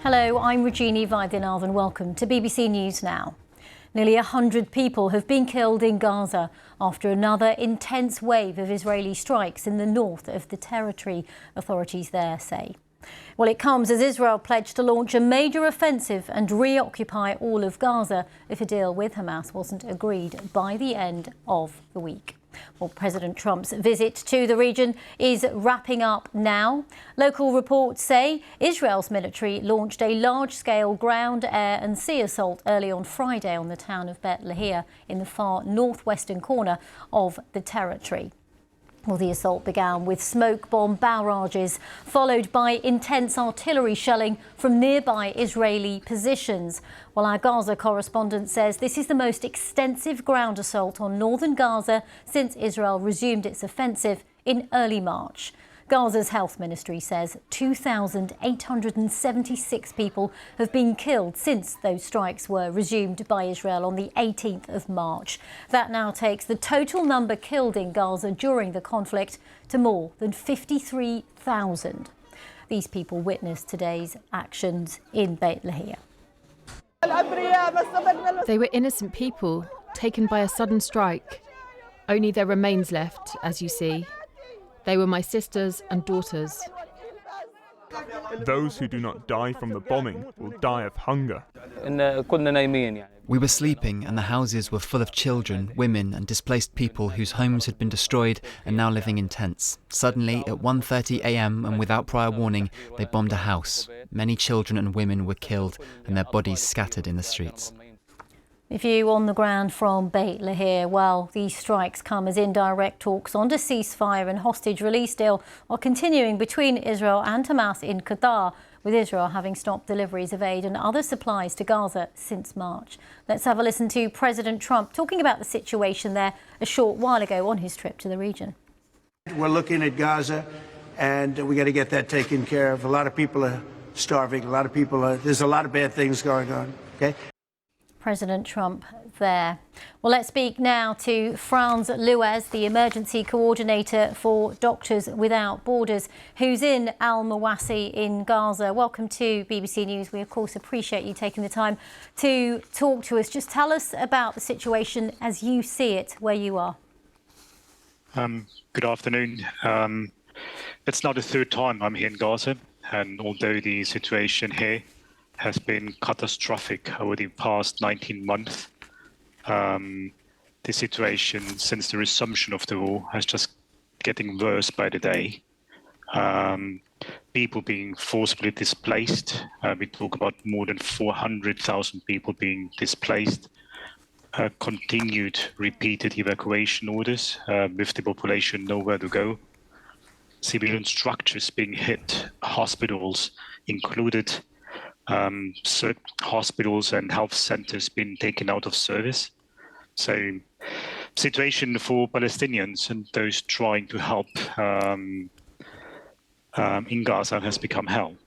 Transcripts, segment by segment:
Hello, I'm Regina Vaidyanathan and welcome to BBC News Now. Nearly 100 people have been killed in Gaza after another intense wave of Israeli strikes in the north of the territory, authorities there say. Well, it comes as Israel pledged to launch a major offensive and reoccupy all of Gaza if a deal with Hamas wasn't agreed by the end of the week. Well, President Trump's visit to the region is wrapping up now. Local reports say Israel's military launched a large-scale ground, air and sea assault early on Friday on the town of Beit Lahia in the far northwestern corner of the territory. Well, the assault began with smoke bomb barrages, followed by intense artillery shelling from nearby Israeli positions. Well, our Gaza correspondent says this is the most extensive ground assault on northern Gaza since Israel resumed its offensive in early March. Gaza's health ministry says 2,876 people have been killed since those strikes were resumed by Israel on the 18th of March. That now takes the total number killed in Gaza during the conflict to more than 53,000. These people witnessed today's actions in Beit Lahia. They were innocent people taken by a sudden strike. Only their remains left, as you see. They were my sisters and daughters. Those who do not die from the bombing will die of hunger. We were sleeping and the houses were full of children, women and displaced people whose homes had been destroyed and now living in tents. Suddenly, at 1:30 a.m. and without prior warning, they bombed a house. Many children and women were killed and their bodies scattered in the streets. If you on the ground from Beit Lahia, well, these strikes come as indirect talks on a ceasefire and hostage release deal are continuing between Israel and Hamas in Qatar, with Israel having stopped deliveries of aid and other supplies to Gaza since March. Let's have a listen to President Trump talking about the situation there a short while ago on his trip to the region. We're looking at Gaza and we got to get that taken care of. A lot of people are starving. A lot of people there's a lot of bad things going on. Okay. President Trump there. Well, let's speak now to Franz Luez, the emergency coordinator for Doctors Without Borders, who's in Al-Mawasi in Gaza. Welcome to BBC News. We, of course, appreciate you taking the time to talk to us. Just tell us about the situation as you see it where you are. Good afternoon. It's now the third time I'm here in Gaza, and although the situation here has been catastrophic over the past 19 months. The situation since the resumption of the war has just getting worse by the day. People being forcibly displaced. We talk about more than 400,000 people being displaced. Continued repeated evacuation orders with the population nowhere to go. Civilian structures being hit, hospitals included. Certain hospitals and health centers been taken out of service. So situation for Palestinians and those trying to help in Gaza has become hell.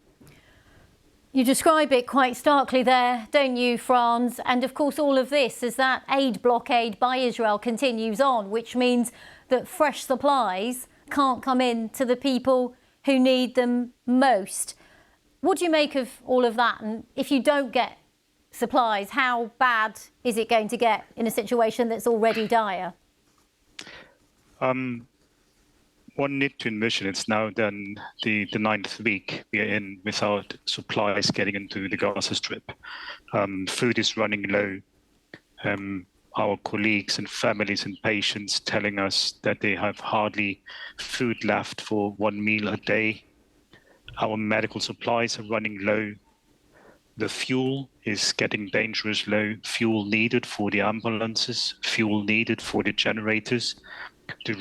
You describe it quite starkly there, don't you, Franz? And of course all of this as that aid blockade by Israel continues on, which means that fresh supplies can't come in to the people who need them most. What do you make of all of that? And if you don't get supplies, how bad is it going to get in a situation that's already dire? One need to envision it's now then the 9th week we are in without supplies getting into the Gaza Strip. Food is running low. Our colleagues and families and patients telling us that they have hardly food left for one meal a day. Our medical supplies are running low. The fuel is getting dangerous low. Fuel needed for the ambulances, fuel needed for the generators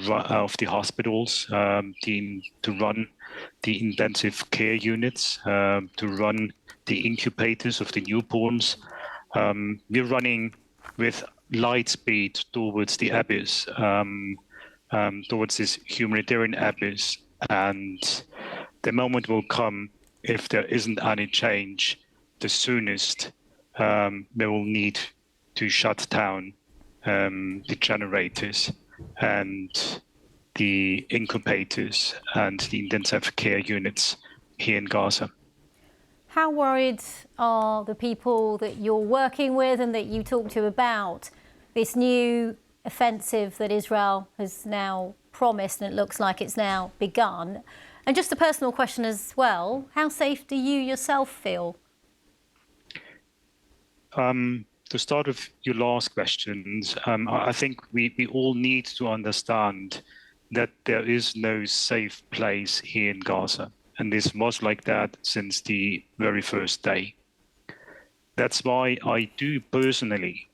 of the hospitals, to run the intensive care units, to run the incubators of the newborns. We're running with light speed towards the abyss, towards this humanitarian abyss. And the moment will come, if there isn't any change, the soonest we will need to shut down the generators and the incubators and the intensive care units here in Gaza. How worried are the people that you're working with and that you talk to about this new offensive that Israel has now promised, and it looks like it's now begun? And just a personal question as well, how safe do you yourself feel? To start with your last questions, I think we all need to understand that there is no safe place here in Gaza. And this was like that since the very first day. That's why I do personally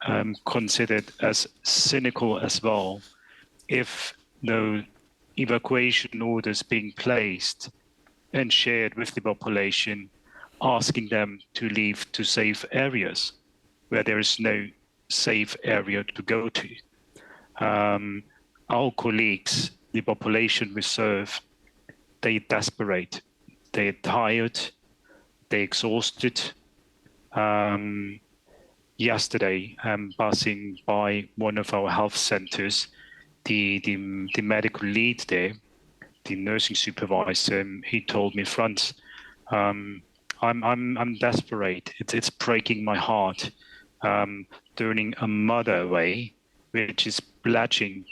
consider it as cynical as well if the evacuation orders being placed and shared with the population, asking them to leave to safe areas where there is no safe area to go to. Our colleagues, the population we serve, they're desperate, they're tired, they're exhausted. Yesterday, passing by one of our health centers, the medical lead there, the nursing supervisor, he told me, Franz, I'm desperate. It's breaking my heart, turning a mother away, which is pledging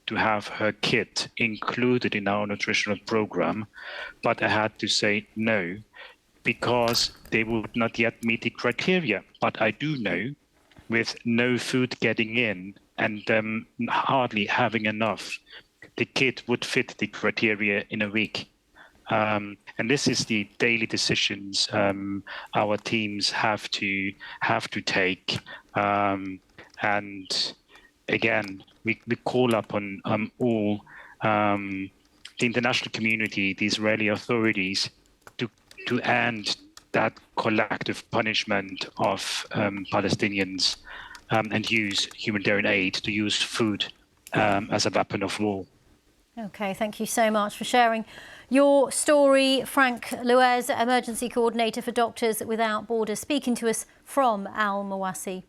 to have her kid included in our nutritional program, but I had to say no, because they would not yet meet the criteria. But I do know, with no food getting in and hardly having enough, the kid would fit the criteria in a week. And this is the daily decisions our teams have to take. And again, we call upon all the international community, the Israeli authorities, to end that collective punishment of Palestinians and use humanitarian aid, to use food as a weapon of war. OK, thank you so much for sharing your story. Frank Luez, Emergency Coordinator for Doctors Without Borders, speaking to us from Al Mawasi.